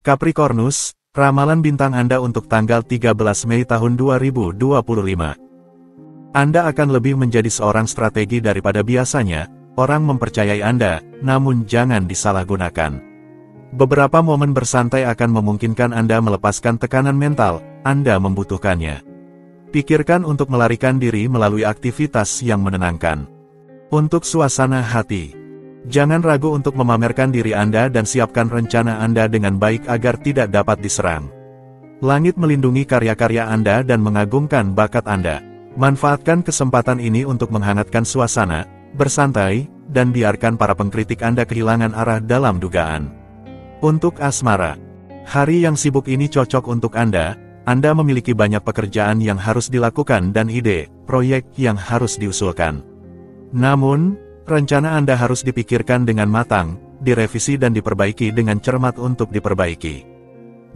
Capricornus, ramalan bintang Anda untuk tanggal 13 Mei tahun 2025. Anda akan lebih menjadi seorang strategi daripada biasanya. Orang mempercayai Anda, namun jangan disalahgunakan. Beberapa momen bersantai akan memungkinkan Anda melepaskan tekanan mental. Anda membutuhkannya. Pikirkan untuk melarikan diri melalui aktivitas yang menenangkan. Untuk suasana hati, jangan ragu untuk memamerkan diri Anda dan siapkan rencana Anda dengan baik agar tidak dapat diserang. Langit melindungi karya-karya Anda dan mengagungkan bakat Anda. Manfaatkan kesempatan ini untuk menghangatkan suasana, bersantai, dan biarkan para pengkritik Anda kehilangan arah dalam dugaan. Untuk asmara, hari yang sibuk ini cocok untuk Anda. Anda memiliki banyak pekerjaan yang harus dilakukan dan ide, proyek yang harus diusulkan. Namun, rencana Anda harus dipikirkan dengan matang, direvisi dan diperbaiki dengan cermat untuk diperbaiki.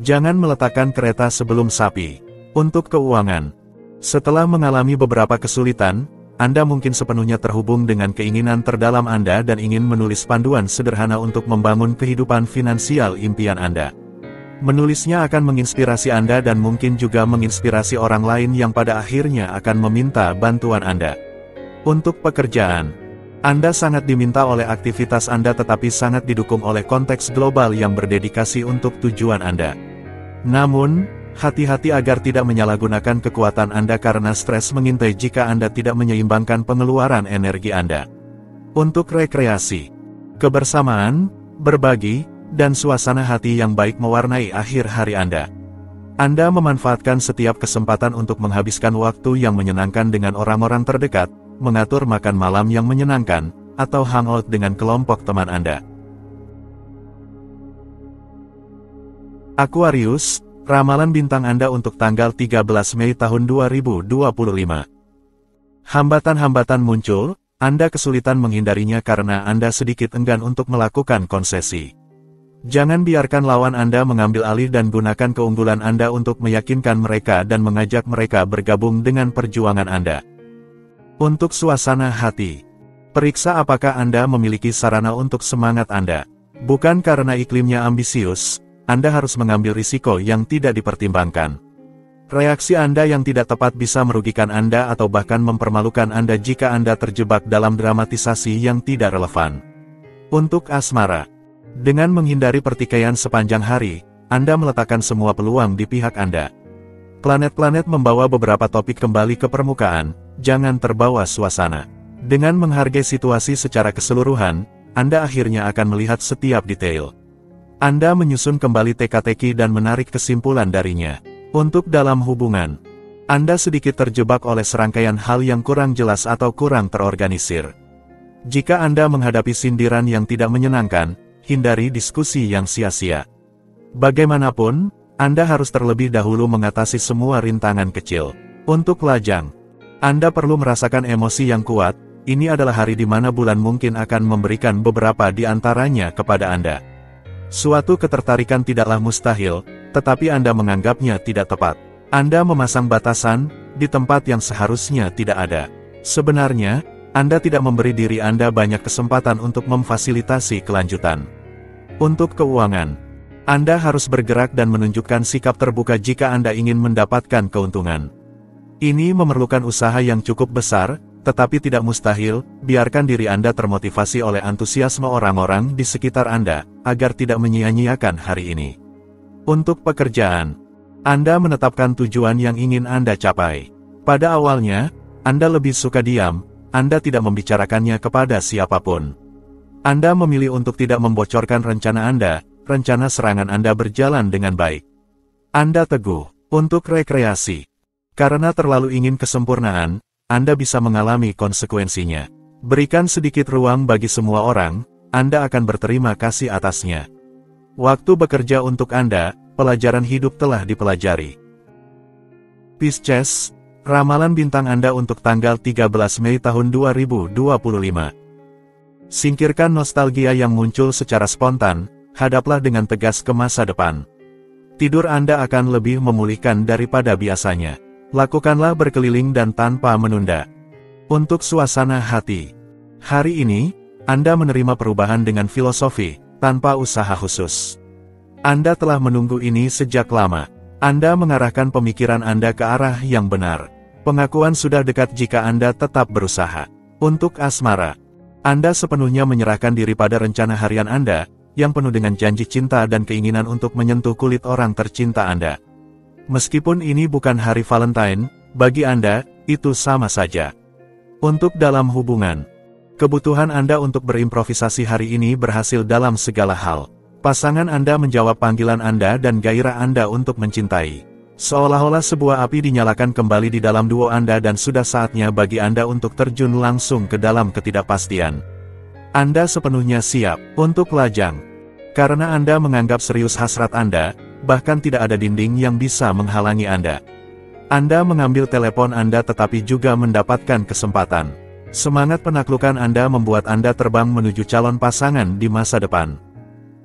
Jangan meletakkan kereta sebelum sapi. Untuk keuangan, setelah mengalami beberapa kesulitan, Anda mungkin sepenuhnya terhubung dengan keinginan terdalam Anda dan ingin menulis panduan sederhana untuk membangun kehidupan finansial impian Anda. Menulisnya akan menginspirasi Anda dan mungkin juga menginspirasi orang lain yang pada akhirnya akan meminta bantuan Anda. Untuk pekerjaan, Anda sangat diminta oleh aktivitas Anda tetapi sangat didukung oleh konteks global yang berdedikasi untuk tujuan Anda. Namun, hati-hati agar tidak menyalahgunakan kekuatan Anda karena stres mengintai jika Anda tidak menyeimbangkan pengeluaran energi Anda. Untuk rekreasi, kebersamaan, berbagi, dan suasana hati yang baik mewarnai akhir hari Anda. Anda memanfaatkan setiap kesempatan untuk menghabiskan waktu yang menyenangkan dengan orang-orang terdekat, mengatur makan malam yang menyenangkan, atau hangout dengan kelompok teman Anda. Aquarius, ramalan bintang Anda untuk tanggal 13 Mei tahun 2025. Hambatan-hambatan muncul, Anda kesulitan menghindarinya karena Anda sedikit enggan untuk melakukan konsesi. Jangan biarkan lawan Anda mengambil alih dan gunakan keunggulan Anda untuk meyakinkan mereka dan mengajak mereka bergabung dengan perjuangan Anda. Untuk suasana hati, periksa apakah Anda memiliki sarana untuk semangat Anda. Bukan karena iklimnya ambisius, Anda harus mengambil risiko yang tidak dipertimbangkan. Reaksi Anda yang tidak tepat bisa merugikan Anda atau bahkan mempermalukan Anda jika Anda terjebak dalam dramatisasi yang tidak relevan. Untuk asmara, dengan menghindari pertikaian sepanjang hari, Anda meletakkan semua peluang di pihak Anda. Planet-planet membawa beberapa topik kembali ke permukaan, jangan terbawa suasana. Dengan menghargai situasi secara keseluruhan, Anda akhirnya akan melihat setiap detail. Anda menyusun kembali teka-teki dan menarik kesimpulan darinya. Untuk dalam hubungan, Anda sedikit terjebak oleh serangkaian hal yang kurang jelas atau kurang terorganisir. Jika Anda menghadapi sindiran yang tidak menyenangkan, hindari diskusi yang sia-sia. Bagaimanapun, Anda harus terlebih dahulu mengatasi semua rintangan kecil. Untuk lajang, Anda perlu merasakan emosi yang kuat. Ini adalah hari di mana bulan mungkin akan memberikan beberapa di antaranya kepada Anda. Suatu ketertarikan tidaklah mustahil, tetapi Anda menganggapnya tidak tepat. Anda memasang batasan di tempat yang seharusnya tidak ada. Sebenarnya, Anda tidak memberi diri Anda banyak kesempatan untuk memfasilitasi kelanjutan. Untuk keuangan, Anda harus bergerak dan menunjukkan sikap terbuka jika Anda ingin mendapatkan keuntungan. Ini memerlukan usaha yang cukup besar, tetapi tidak mustahil. Biarkan diri Anda termotivasi oleh antusiasme orang-orang di sekitar Anda, agar tidak menyia-nyiakan hari ini. Untuk pekerjaan, Anda menetapkan tujuan yang ingin Anda capai. Pada awalnya, Anda lebih suka diam. Anda tidak membicarakannya kepada siapapun. Anda memilih untuk tidak membocorkan rencana Anda, rencana serangan Anda berjalan dengan baik. Anda teguh. Untuk rekreasi, karena terlalu ingin kesempurnaan, Anda bisa mengalami konsekuensinya. Berikan sedikit ruang bagi semua orang, Anda akan berterima kasih atasnya. Waktu bekerja untuk Anda, pelajaran hidup telah dipelajari. Pisces, ramalan bintang Anda untuk tanggal 13 Mei tahun 2025. Singkirkan nostalgia yang muncul secara spontan, hadaplah dengan tegas ke masa depan. Tidur Anda akan lebih memulihkan daripada biasanya. Lakukanlah berkeliling dan tanpa menunda. Untuk suasana hati, hari ini, Anda menerima perubahan dengan filosofi, tanpa usaha khusus. Anda telah menunggu ini sejak lama. Anda mengarahkan pemikiran Anda ke arah yang benar. Pengakuan sudah dekat jika Anda tetap berusaha. Untuk asmara, Anda sepenuhnya menyerahkan diri pada rencana harian Anda, yang penuh dengan janji cinta dan keinginan untuk menyentuh kulit orang tercinta Anda. Meskipun ini bukan hari Valentine, bagi Anda, itu sama saja. Untuk dalam hubungan, kebutuhan Anda untuk berimprovisasi hari ini berhasil dalam segala hal. Pasangan Anda menjawab panggilan Anda dan gairah Anda untuk mencintai. Seolah-olah sebuah api dinyalakan kembali di dalam duo Anda dan sudah saatnya bagi Anda untuk terjun langsung ke dalam ketidakpastian. Anda sepenuhnya siap untuk lajang. Karena Anda menganggap serius hasrat Anda, bahkan tidak ada dinding yang bisa menghalangi Anda. Anda mengambil telepon Anda tetapi juga mendapatkan kesempatan. Semangat penaklukan Anda membuat Anda terbang menuju calon pasangan di masa depan.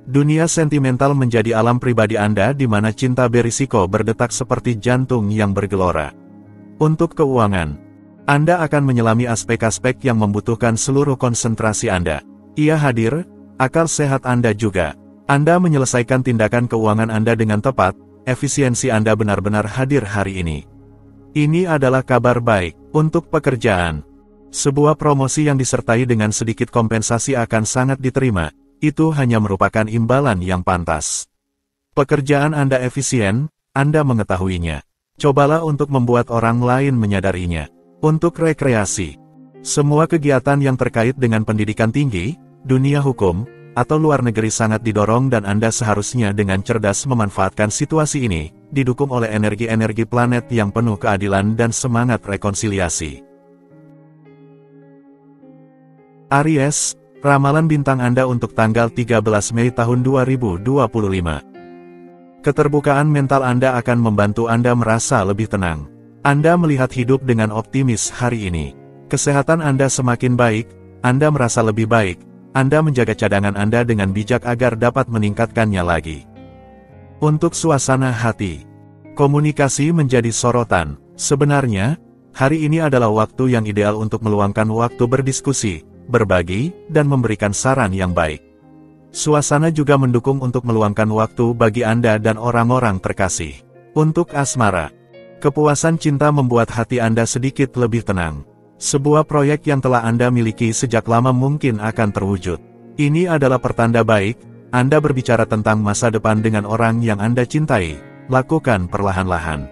Dunia sentimental menjadi alam pribadi Anda di mana cinta berisiko berdetak seperti jantung yang bergelora. Untuk keuangan, Anda akan menyelami aspek-aspek yang membutuhkan seluruh konsentrasi Anda. Ia hadir, akal sehat Anda juga. Anda menyelesaikan tindakan keuangan Anda dengan tepat, efisiensi Anda benar-benar hadir hari ini. Ini adalah kabar baik untuk pekerjaan. Sebuah promosi yang disertai dengan sedikit kompensasi akan sangat diterima. Itu hanya merupakan imbalan yang pantas. Pekerjaan Anda efisien, Anda mengetahuinya. Cobalah untuk membuat orang lain menyadarinya. Untuk rekreasi, semua kegiatan yang terkait dengan pendidikan tinggi, dunia hukum, atau luar negeri sangat didorong dan Anda seharusnya dengan cerdas memanfaatkan situasi ini, didukung oleh energi-energi planet yang penuh keadilan dan semangat rekonsiliasi. Aries, ramalan bintang Anda untuk tanggal 13 Mei tahun 2025. Keterbukaan mental Anda akan membantu Anda merasa lebih tenang. Anda melihat hidup dengan optimis hari ini. Kesehatan Anda semakin baik, Anda merasa lebih baik, Anda menjaga cadangan Anda dengan bijak agar dapat meningkatkannya lagi. Untuk suasana hati, komunikasi menjadi sorotan. Sebenarnya, hari ini adalah waktu yang ideal untuk meluangkan waktu berdiskusi, berbagi, dan memberikan saran yang baik. Suasana juga mendukung untuk meluangkan waktu bagi Anda dan orang-orang terkasih. Untuk asmara, kepuasan cinta membuat hati Anda sedikit lebih tenang. Sebuah proyek yang telah Anda miliki sejak lama mungkin akan terwujud. Ini adalah pertanda baik, Anda berbicara tentang masa depan dengan orang yang Anda cintai. Lakukan perlahan-lahan.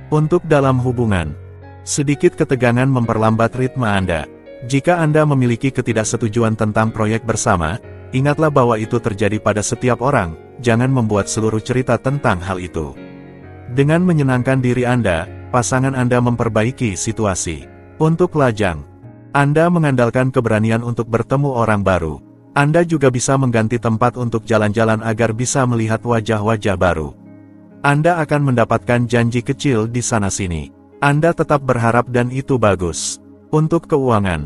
Untuk dalam hubungan, sedikit ketegangan memperlambat ritme Anda. Jika Anda memiliki ketidaksetujuan tentang proyek bersama, ingatlah bahwa itu terjadi pada setiap orang, jangan membuat seluruh cerita tentang hal itu. Dengan menyenangkan diri Anda, pasangan Anda memperbaiki situasi. Untuk lajang, Anda mengandalkan keberanian untuk bertemu orang baru. Anda juga bisa mengganti tempat untuk jalan-jalan agar bisa melihat wajah-wajah baru. Anda akan mendapatkan janji kecil di sana-sini. Anda tetap berharap dan itu bagus. Untuk keuangan,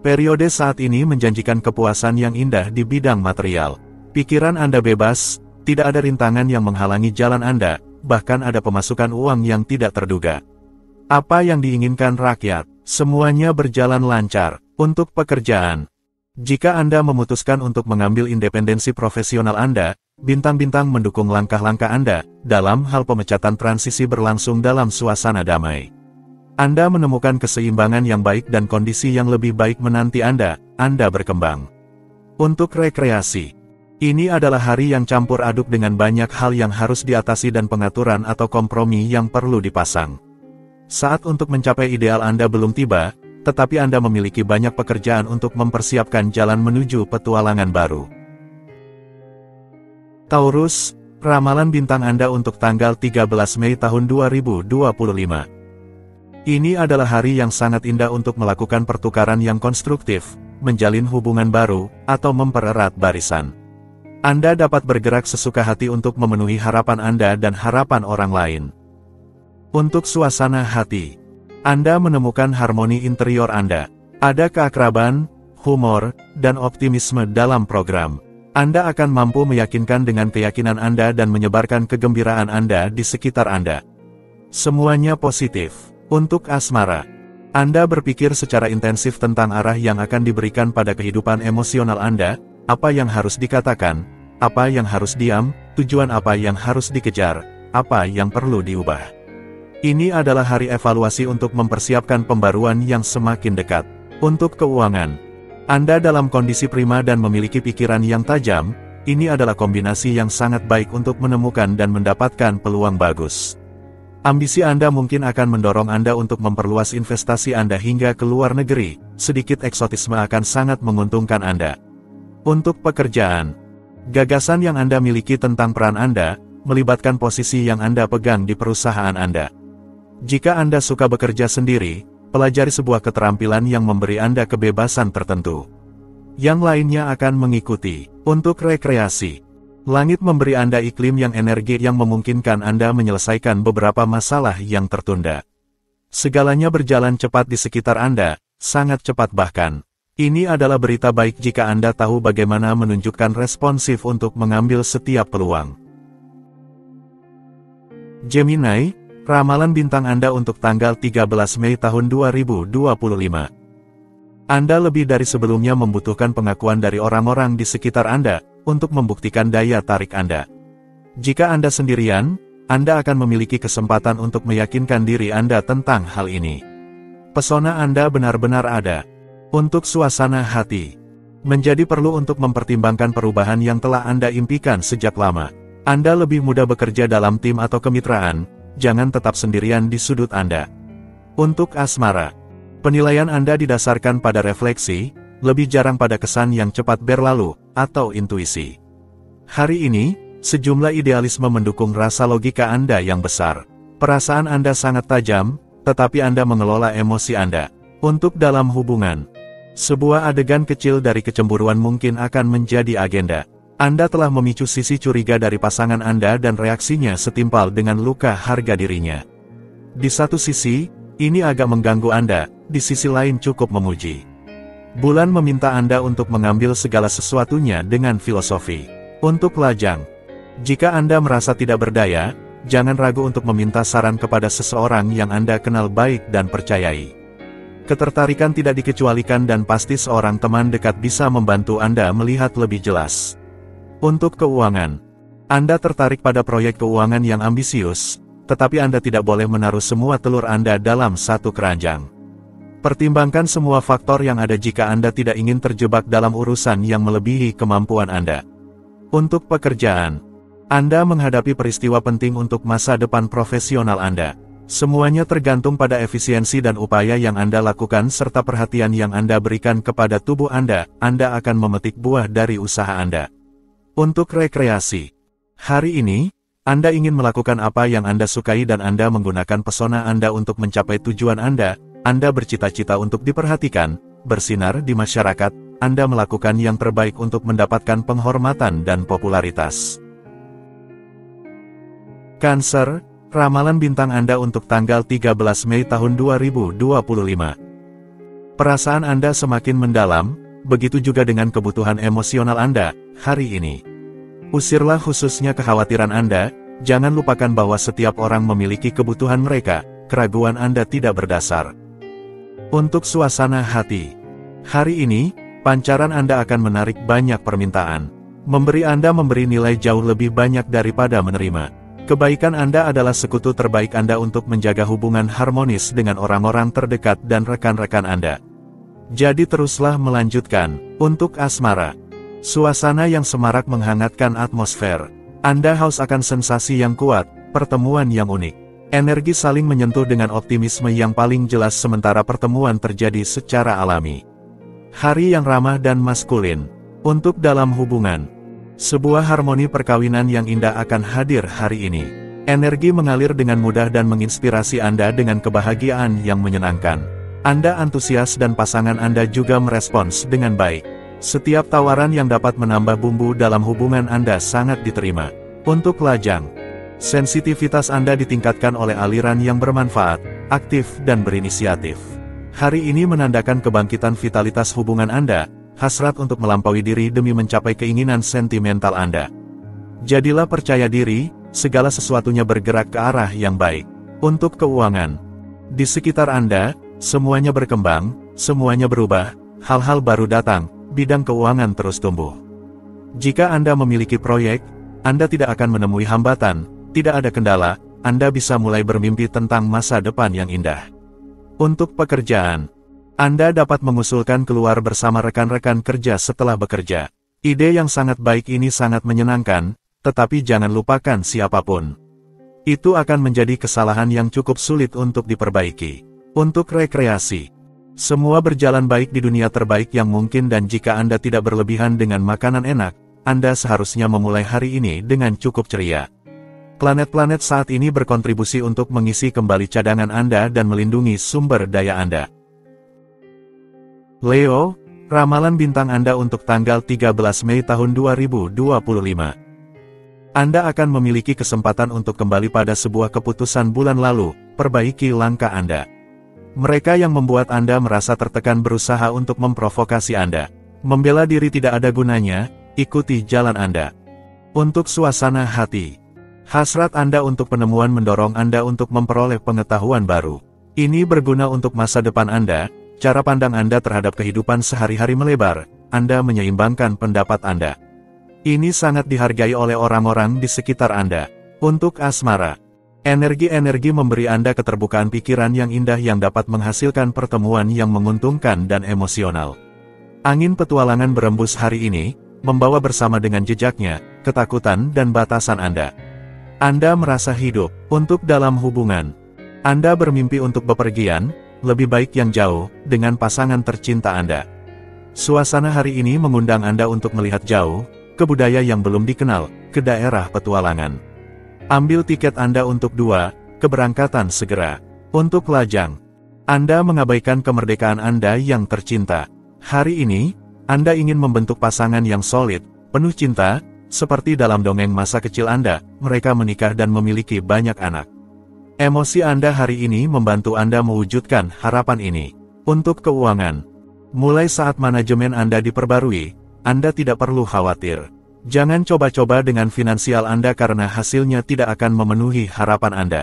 periode saat ini menjanjikan kepuasan yang indah di bidang material. Pikiran Anda bebas, tidak ada rintangan yang menghalangi jalan Anda, bahkan ada pemasukan uang yang tidak terduga. Apa yang diinginkan rakyat, semuanya berjalan lancar. Untuk pekerjaan, jika Anda memutuskan untuk mengambil independensi profesional Anda, bintang-bintang mendukung langkah-langkah Anda, dalam hal pemecatan transisi berlangsung dalam suasana damai. Anda menemukan keseimbangan yang baik dan kondisi yang lebih baik menanti Anda berkembang. Untuk rekreasi, ini adalah hari yang campur aduk dengan banyak hal yang harus diatasi dan pengaturan atau kompromi yang perlu dipasang. Saat untuk mencapai ideal Anda belum tiba, tetapi Anda memiliki banyak pekerjaan untuk mempersiapkan jalan menuju petualangan baru. Taurus, ramalan bintang Anda untuk tanggal 13 Mei tahun 2025. Ini adalah hari yang sangat indah untuk melakukan pertukaran yang konstruktif, menjalin hubungan baru, atau mempererat barisan. Anda dapat bergerak sesuka hati untuk memenuhi harapan Anda dan harapan orang lain. Untuk suasana hati, Anda menemukan harmoni interior Anda. Ada keakraban, humor, dan optimisme dalam program. Anda akan mampu meyakinkan dengan keyakinan Anda dan menyebarkan kegembiraan Anda di sekitar Anda. Semuanya positif. Untuk asmara, Anda berpikir secara intensif tentang arah yang akan diberikan pada kehidupan emosional Anda, apa yang harus dikatakan, apa yang harus diam, tujuan apa yang harus dikejar, apa yang perlu diubah. Ini adalah hari evaluasi untuk mempersiapkan pembaruan yang semakin dekat. Untuk keuangan, Anda dalam kondisi prima dan memiliki pikiran yang tajam. Ini adalah kombinasi yang sangat baik untuk menemukan dan mendapatkan peluang bagus. Ambisi Anda mungkin akan mendorong Anda untuk memperluas investasi Anda hingga ke luar negeri. Sedikit eksotisme akan sangat menguntungkan Anda. Untuk pekerjaan, gagasan yang Anda miliki tentang peran Anda, melibatkan posisi yang Anda pegang di perusahaan Anda. Jika Anda suka bekerja sendiri, pelajari sebuah keterampilan yang memberi Anda kebebasan tertentu. Yang lainnya akan mengikuti. Untuk rekreasi, langit memberi Anda iklim yang energi yang memungkinkan Anda menyelesaikan beberapa masalah yang tertunda. Segalanya berjalan cepat di sekitar Anda, sangat cepat bahkan. Ini adalah berita baik jika Anda tahu bagaimana menunjukkan responsif untuk mengambil setiap peluang. Gemini, ramalan bintang Anda untuk tanggal 13 Mei tahun 2025. Anda lebih dari sebelumnya membutuhkan pengakuan dari orang-orang di sekitar Anda, untuk membuktikan daya tarik Anda. Jika Anda sendirian, Anda akan memiliki kesempatan untuk meyakinkan diri Anda tentang hal ini. Pesona Anda benar-benar ada. Untuk suasana hati, menjadi perlu untuk mempertimbangkan perubahan yang telah Anda impikan sejak lama. Anda lebih mudah bekerja dalam tim atau kemitraan, jangan tetap sendirian di sudut Anda. Untuk asmara, penilaian Anda didasarkan pada refleksi, lebih jarang pada kesan yang cepat berlalu, atau intuisi. Hari ini, sejumlah idealisme mendukung rasa logika Anda yang besar. Perasaan Anda sangat tajam, tetapi Anda mengelola emosi Anda. Untuk dalam hubungan, sebuah adegan kecil dari kecemburuan mungkin akan menjadi agenda. Anda telah memicu sisi curiga dari pasangan Anda dan reaksinya setimpal dengan luka harga dirinya. Di satu sisi, ini agak mengganggu Anda, di sisi lain cukup memuji. Bulan meminta Anda untuk mengambil segala sesuatunya dengan filosofi. Untuk lajang, jika Anda merasa tidak berdaya, jangan ragu untuk meminta saran kepada seseorang yang Anda kenal baik dan percayai. Ketertarikan tidak dikecualikan dan pasti seorang teman dekat bisa membantu Anda melihat lebih jelas. Untuk keuangan, Anda tertarik pada proyek keuangan yang ambisius, tetapi Anda tidak boleh menaruh semua telur Anda dalam satu keranjang. Pertimbangkan semua faktor yang ada jika Anda tidak ingin terjebak dalam urusan yang melebihi kemampuan Anda. Untuk pekerjaan, Anda menghadapi peristiwa penting untuk masa depan profesional Anda. Semuanya tergantung pada efisiensi dan upaya yang Anda lakukan serta perhatian yang Anda berikan kepada tubuh Anda akan memetik buah dari usaha Anda. Untuk rekreasi, hari ini, Anda ingin melakukan apa yang Anda sukai dan Anda menggunakan pesona Anda untuk mencapai tujuan Anda bercita-cita untuk diperhatikan, bersinar di masyarakat, Anda melakukan yang terbaik untuk mendapatkan penghormatan dan popularitas. Cancer, ramalan bintang Anda untuk tanggal 13 Mei tahun 2025. Perasaan Anda semakin mendalam, begitu juga dengan kebutuhan emosional Anda, hari ini. Usirlah khususnya kekhawatiran Anda, jangan lupakan bahwa setiap orang memiliki kebutuhan mereka, keraguan Anda tidak berdasar. Untuk suasana hati, hari ini, pancaran Anda akan menarik banyak permintaan. Memberi Anda memberi nilai jauh lebih banyak daripada menerima. Kebaikan Anda adalah sekutu terbaik Anda untuk menjaga hubungan harmonis dengan orang-orang terdekat dan rekan-rekan Anda. Jadi teruslah melanjutkan. Untuk asmara, suasana yang semarak menghangatkan atmosfer. Anda haus akan sensasi yang kuat, pertemuan yang unik. Energi saling menyentuh dengan optimisme yang paling jelas sementara pertemuan terjadi secara alami. Hari yang ramah dan maskulin. Untuk dalam hubungan, sebuah harmoni perkawinan yang indah akan hadir hari ini. Energi mengalir dengan mudah dan menginspirasi Anda dengan kebahagiaan yang menyenangkan. Anda antusias dan pasangan Anda juga merespons dengan baik. Setiap tawaran yang dapat menambah bumbu dalam hubungan Anda sangat diterima. Untuk lajang, sensitivitas Anda ditingkatkan oleh aliran yang bermanfaat, aktif dan berinisiatif. Hari ini menandakan kebangkitan vitalitas hubungan Anda, hasrat untuk melampaui diri demi mencapai keinginan sentimental Anda. Jadilah percaya diri, segala sesuatunya bergerak ke arah yang baik. Untuk keuangan, di sekitar Anda, semuanya berkembang, semuanya berubah, hal-hal baru datang, bidang keuangan terus tumbuh. Jika Anda memiliki proyek, Anda tidak akan menemui hambatan, tidak ada kendala, Anda bisa mulai bermimpi tentang masa depan yang indah. Untuk pekerjaan, Anda dapat mengusulkan keluar bersama rekan-rekan kerja setelah bekerja. Ide yang sangat baik ini sangat menyenangkan, tetapi jangan lupakan siapapun. Itu akan menjadi kesalahan yang cukup sulit untuk diperbaiki. Untuk rekreasi, semua berjalan baik di dunia terbaik yang mungkin dan jika Anda tidak berlebihan dengan makanan enak, Anda seharusnya memulai hari ini dengan cukup ceria. Planet-planet saat ini berkontribusi untuk mengisi kembali cadangan Anda dan melindungi sumber daya Anda. Leo, ramalan bintang Anda untuk tanggal 13 Mei tahun 2025. Anda akan memiliki kesempatan untuk kembali pada sebuah keputusan bulan lalu, perbaiki langkah Anda. Mereka yang membuat Anda merasa tertekan berusaha untuk memprovokasi Anda. Membela diri tidak ada gunanya, ikuti jalan Anda. Untuk suasana hati, hasrat Anda untuk penemuan mendorong Anda untuk memperoleh pengetahuan baru. Ini berguna untuk masa depan Anda, cara pandang Anda terhadap kehidupan sehari-hari melebar, Anda menyeimbangkan pendapat Anda. Ini sangat dihargai oleh orang-orang di sekitar Anda. Untuk asmara, energi-energi memberi Anda keterbukaan pikiran yang indah yang dapat menghasilkan pertemuan yang menguntungkan dan emosional. Angin petualangan berembus hari ini, membawa bersama dengan jejaknya, ketakutan dan batasan Anda. Anda merasa hidup. Untuk dalam hubungan, Anda bermimpi untuk bepergian, lebih baik yang jauh, dengan pasangan tercinta Anda. Suasana hari ini mengundang Anda untuk melihat jauh, ke budaya yang belum dikenal, ke daerah petualangan. Ambil tiket Anda untuk 2, keberangkatan segera. Untuk lajang, Anda mengabaikan kemerdekaan Anda yang tercinta. Hari ini, Anda ingin membentuk pasangan yang solid, penuh cinta, seperti dalam dongeng masa kecil Anda, mereka menikah dan memiliki banyak anak. Emosi Anda hari ini membantu Anda mewujudkan harapan ini. Untuk keuangan, mulai saat manajemen Anda diperbarui, Anda tidak perlu khawatir. Jangan coba-coba dengan finansial Anda karena hasilnya tidak akan memenuhi harapan Anda.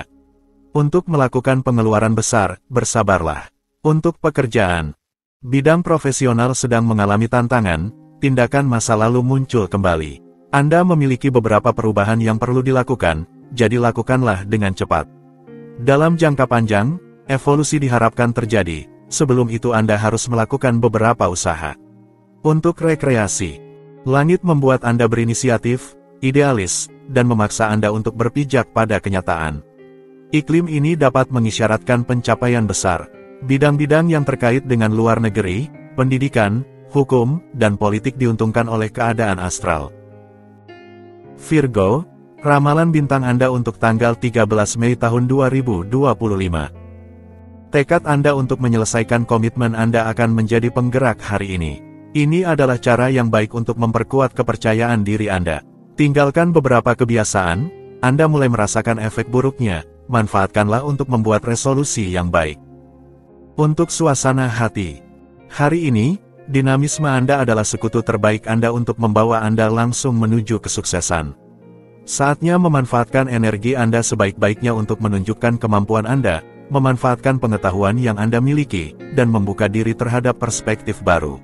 Untuk melakukan pengeluaran besar, bersabarlah. Untuk pekerjaan, bidang profesional sedang mengalami tantangan, tindakan masa lalu muncul kembali. Anda memiliki beberapa perubahan yang perlu dilakukan, jadi lakukanlah dengan cepat. Dalam jangka panjang, evolusi diharapkan terjadi, sebelum itu Anda harus melakukan beberapa usaha. Untuk rekreasi, langit membuat Anda berinisiatif, idealis, dan memaksa Anda untuk berpijak pada kenyataan. Iklim ini dapat mengisyaratkan pencapaian besar. Bidang-bidang yang terkait dengan luar negeri, pendidikan, hukum, dan politik diuntungkan oleh keadaan astral. Virgo, ramalan bintang Anda untuk tanggal 13 Mei tahun 2025. Tekad Anda untuk menyelesaikan komitmen Anda akan menjadi penggerak hari ini. Ini adalah cara yang baik untuk memperkuat kepercayaan diri Anda. Tinggalkan beberapa kebiasaan, Anda mulai merasakan efek buruknya, manfaatkanlah untuk membuat resolusi yang baik. Untuk suasana hati, hari ini, dinamisme Anda adalah sekutu terbaik Anda untuk membawa Anda langsung menuju kesuksesan. Saatnya memanfaatkan energi Anda sebaik-baiknya untuk menunjukkan kemampuan Anda, memanfaatkan pengetahuan yang Anda miliki, dan membuka diri terhadap perspektif baru.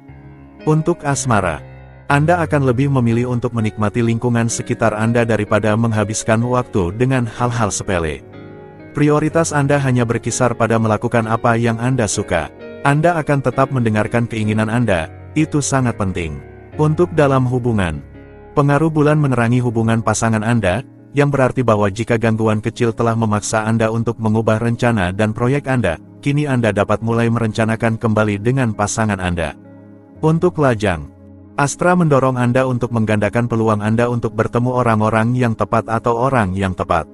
Untuk asmara, Anda akan lebih memilih untuk menikmati lingkungan sekitar Anda daripada menghabiskan waktu dengan hal-hal sepele. Prioritas Anda hanya berkisar pada melakukan apa yang Anda suka. Anda akan tetap mendengarkan keinginan Anda, itu sangat penting. Untuk dalam hubungan, pengaruh bulan menerangi hubungan pasangan Anda, yang berarti bahwa jika gangguan kecil telah memaksa Anda untuk mengubah rencana dan proyek Anda, kini Anda dapat mulai merencanakan kembali dengan pasangan Anda. Untuk lajang, Astra mendorong Anda untuk menggandakan peluang Anda untuk bertemu orang-orang yang tepat atau orang yang tepat.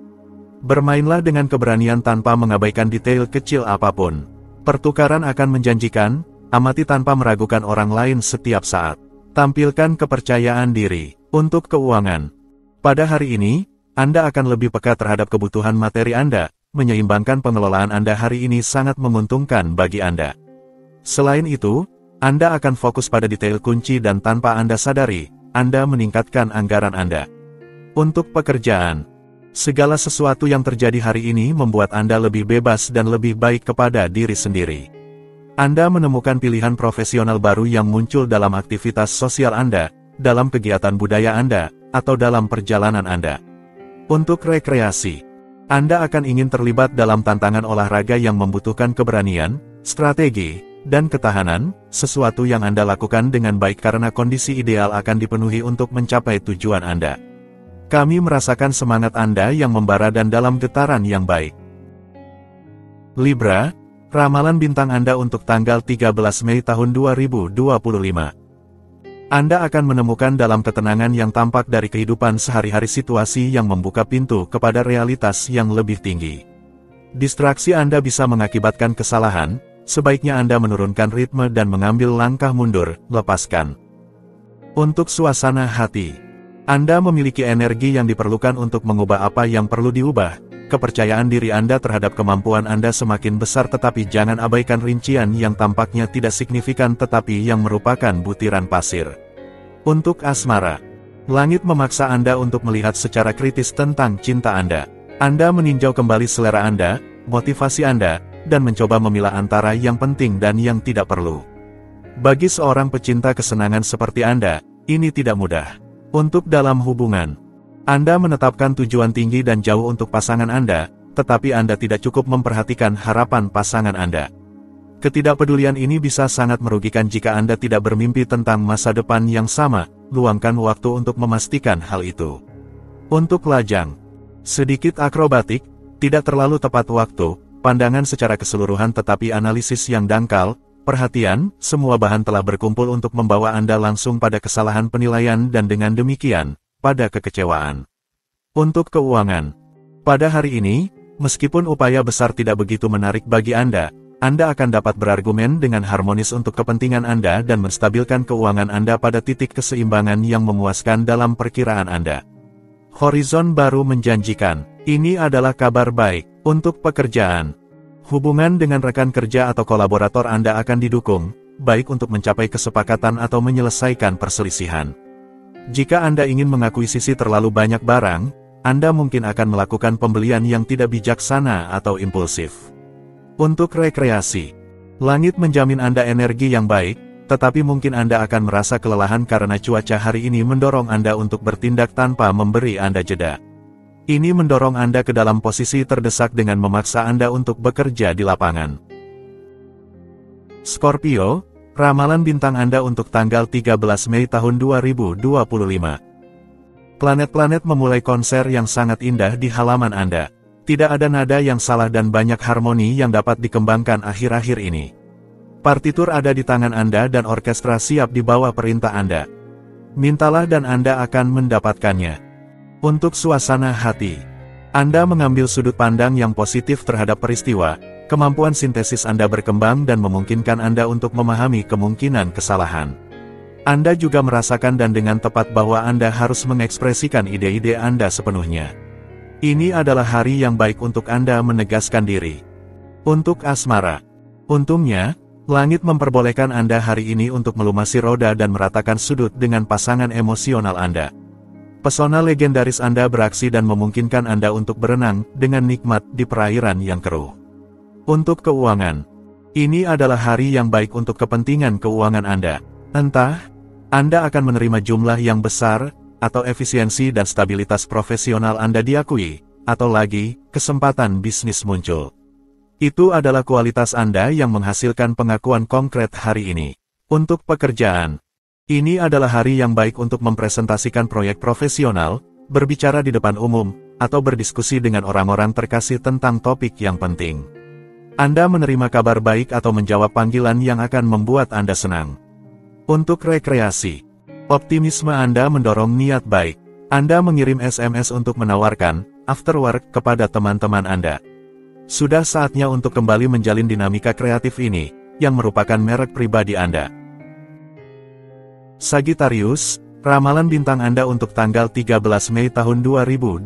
Bermainlah dengan keberanian tanpa mengabaikan detail kecil apapun. Pertukaran akan menjanjikan, amati tanpa meragukan orang lain setiap saat. Tampilkan kepercayaan diri. Untuk keuangan, pada hari ini, Anda akan lebih peka terhadap kebutuhan materi Anda, menyeimbangkan pengelolaan Anda hari ini sangat menguntungkan bagi Anda. Selain itu, Anda akan fokus pada detail kunci dan tanpa Anda sadari, Anda meningkatkan anggaran Anda. Untuk pekerjaan, segala sesuatu yang terjadi hari ini membuat Anda lebih bebas dan lebih baik kepada diri sendiri. Anda menemukan pilihan profesional baru yang muncul dalam aktivitas sosial Anda, dalam kegiatan budaya Anda, atau dalam perjalanan Anda. Untuk rekreasi, Anda akan ingin terlibat dalam tantangan olahraga yang membutuhkan keberanian, strategi, dan ketahanan, sesuatu yang Anda lakukan dengan baik karena kondisi ideal akan dipenuhi untuk mencapai tujuan Anda. Kami merasakan semangat Anda yang membara dan dalam getaran yang baik. Libra, ramalan bintang Anda untuk tanggal 13 Mei tahun 2025. Anda akan menemukan dalam ketenangan yang tampak dari kehidupan sehari-hari situasi yang membuka pintu kepada realitas yang lebih tinggi. Distraksi Anda bisa mengakibatkan kesalahan, sebaiknya Anda menurunkan ritme dan mengambil langkah mundur, lepaskan. Untuk suasana hati, Anda memiliki energi yang diperlukan untuk mengubah apa yang perlu diubah. Kepercayaan diri Anda terhadap kemampuan Anda semakin besar, tetapi jangan abaikan rincian yang tampaknya tidak signifikan tetapi yang merupakan butiran pasir. Untuk asmara, langit memaksa Anda untuk melihat secara kritis tentang cinta Anda. Anda meninjau kembali selera Anda, motivasi Anda, dan mencoba memilah antara yang penting dan yang tidak perlu. Bagi seorang pecinta kesenangan seperti Anda, ini tidak mudah. Untuk dalam hubungan, Anda menetapkan tujuan tinggi dan jauh untuk pasangan Anda, tetapi Anda tidak cukup memperhatikan harapan pasangan Anda. Ketidakpedulian ini bisa sangat merugikan jika Anda tidak bermimpi tentang masa depan yang sama. Luangkan waktu untuk memastikan hal itu. Untuk lajang, sedikit akrobatik, tidak terlalu tepat waktu, pandangan secara keseluruhan tetapi analisis yang dangkal. Perhatian, semua bahan telah berkumpul untuk membawa Anda langsung pada kesalahan penilaian dan dengan demikian, pada kekecewaan. Untuk keuangan, pada hari ini, meskipun upaya besar tidak begitu menarik bagi Anda akan dapat berargumen dengan harmonis untuk kepentingan Anda dan menstabilkan keuangan Anda pada titik keseimbangan yang memuaskan dalam perkiraan Anda. Horizon baru menjanjikan, ini adalah kabar baik. Untuk pekerjaan, hubungan dengan rekan kerja atau kolaborator Anda akan didukung, baik untuk mencapai kesepakatan atau menyelesaikan perselisihan. Jika Anda ingin mengakuisisi terlalu banyak barang, Anda mungkin akan melakukan pembelian yang tidak bijaksana atau impulsif. Untuk rekreasi, langit menjamin Anda energi yang baik, tetapi mungkin Anda akan merasa kelelahan karena cuaca hari ini mendorong Anda untuk bertindak tanpa memberi Anda jeda. Ini mendorong Anda ke dalam posisi terdesak dengan memaksa Anda untuk bekerja di lapangan. Scorpio, ramalan bintang Anda untuk tanggal 13 Mei tahun 2025. Planet-planet memulai konser yang sangat indah di halaman Anda. Tidak ada nada yang salah dan banyak harmoni yang dapat dikembangkan akhir-akhir ini. Partitur ada di tangan Anda dan orkestra siap di bawah perintah Anda. Mintalah dan Anda akan mendapatkannya. Untuk suasana hati, Anda mengambil sudut pandang yang positif terhadap peristiwa, kemampuan sintesis Anda berkembang dan memungkinkan Anda untuk memahami kemungkinan kesalahan. Anda juga merasakan dan dengan tepat bahwa Anda harus mengekspresikan ide-ide Anda sepenuhnya. Ini adalah hari yang baik untuk Anda menegaskan diri. Untuk asmara, untungnya, langit memperbolehkan Anda hari ini untuk melumasi roda dan meratakan sudut dengan pasangan emosional Anda. Pesona legendaris Anda beraksi dan memungkinkan Anda untuk berenang dengan nikmat di perairan yang keruh. Untuk keuangan, ini adalah hari yang baik untuk kepentingan keuangan Anda. Entah, Anda akan menerima jumlah yang besar, atau efisiensi dan stabilitas profesional Anda diakui, atau lagi, kesempatan bisnis muncul. Itu adalah kualitas Anda yang menghasilkan pengakuan konkret hari ini. Untuk pekerjaan, ini adalah hari yang baik untuk mempresentasikan proyek profesional, berbicara di depan umum, atau berdiskusi dengan orang-orang terkasih tentang topik yang penting. Anda menerima kabar baik atau menjawab panggilan yang akan membuat Anda senang. Untuk rekreasi, optimisme Anda mendorong niat baik. Anda mengirim SMS untuk menawarkan after work kepada teman-teman Anda. Sudah saatnya untuk kembali menjalin dinamika kreatif ini, yang merupakan merek pribadi Anda. Sagittarius, ramalan bintang Anda untuk tanggal 13 Mei tahun 2025.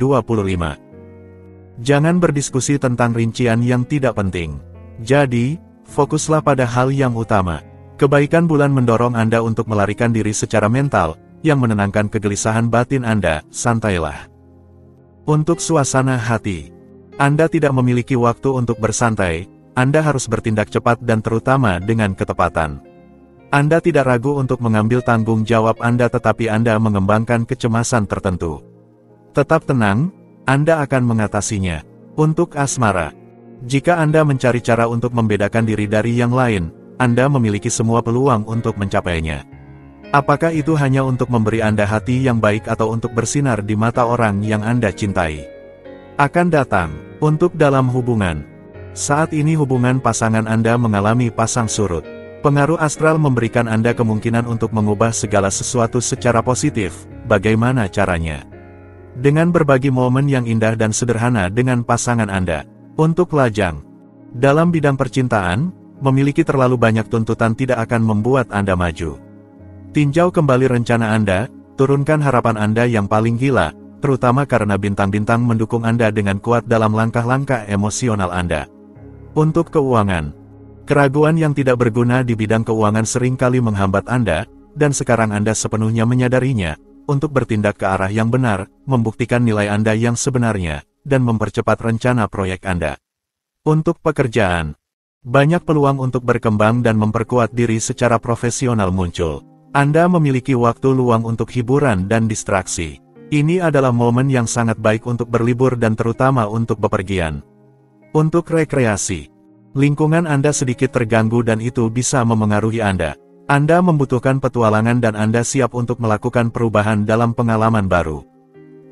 Jangan berdiskusi tentang rincian yang tidak penting. Jadi, fokuslah pada hal yang utama. Kebaikan bulan mendorong Anda untuk melarikan diri secara mental, yang menenangkan kegelisahan batin Anda, santailah. Untuk suasana hati, Anda tidak memiliki waktu untuk bersantai, Anda harus bertindak cepat dan terutama dengan ketepatan. Anda tidak ragu untuk mengambil tanggung jawab Anda, tetapi Anda mengembangkan kecemasan tertentu. Tetap tenang, Anda akan mengatasinya. Untuk asmara, jika Anda mencari cara untuk membedakan diri dari yang lain, Anda memiliki semua peluang untuk mencapainya. Apakah itu hanya untuk memberi Anda hati yang baik atau untuk bersinar di mata orang yang Anda cintai? Akan datang. Untuk dalam hubungan. Saat ini hubungan pasangan Anda mengalami pasang surut. Pengaruh astral memberikan Anda kemungkinan untuk mengubah segala sesuatu secara positif. Bagaimana caranya? Dengan berbagi momen yang indah dan sederhana dengan pasangan Anda. Untuk lajang. Dalam bidang percintaan, memiliki terlalu banyak tuntutan tidak akan membuat Anda maju. Tinjau kembali rencana Anda, turunkan harapan Anda yang paling gila, terutama karena bintang-bintang mendukung Anda dengan kuat dalam langkah-langkah emosional Anda. Untuk keuangan. Keraguan yang tidak berguna di bidang keuangan seringkali menghambat Anda, dan sekarang Anda sepenuhnya menyadarinya, untuk bertindak ke arah yang benar, membuktikan nilai Anda yang sebenarnya, dan mempercepat rencana proyek Anda. Untuk pekerjaan. Banyak peluang untuk berkembang dan memperkuat diri secara profesional muncul. Anda memiliki waktu luang untuk hiburan dan distraksi. Ini adalah momen yang sangat baik untuk berlibur dan terutama untuk bepergian. Untuk rekreasi. Lingkungan Anda sedikit terganggu dan itu bisa memengaruhi Anda. Anda membutuhkan petualangan dan Anda siap untuk melakukan perubahan dalam pengalaman baru.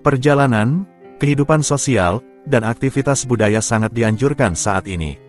Perjalanan, kehidupan sosial, dan aktivitas budaya sangat dianjurkan saat ini.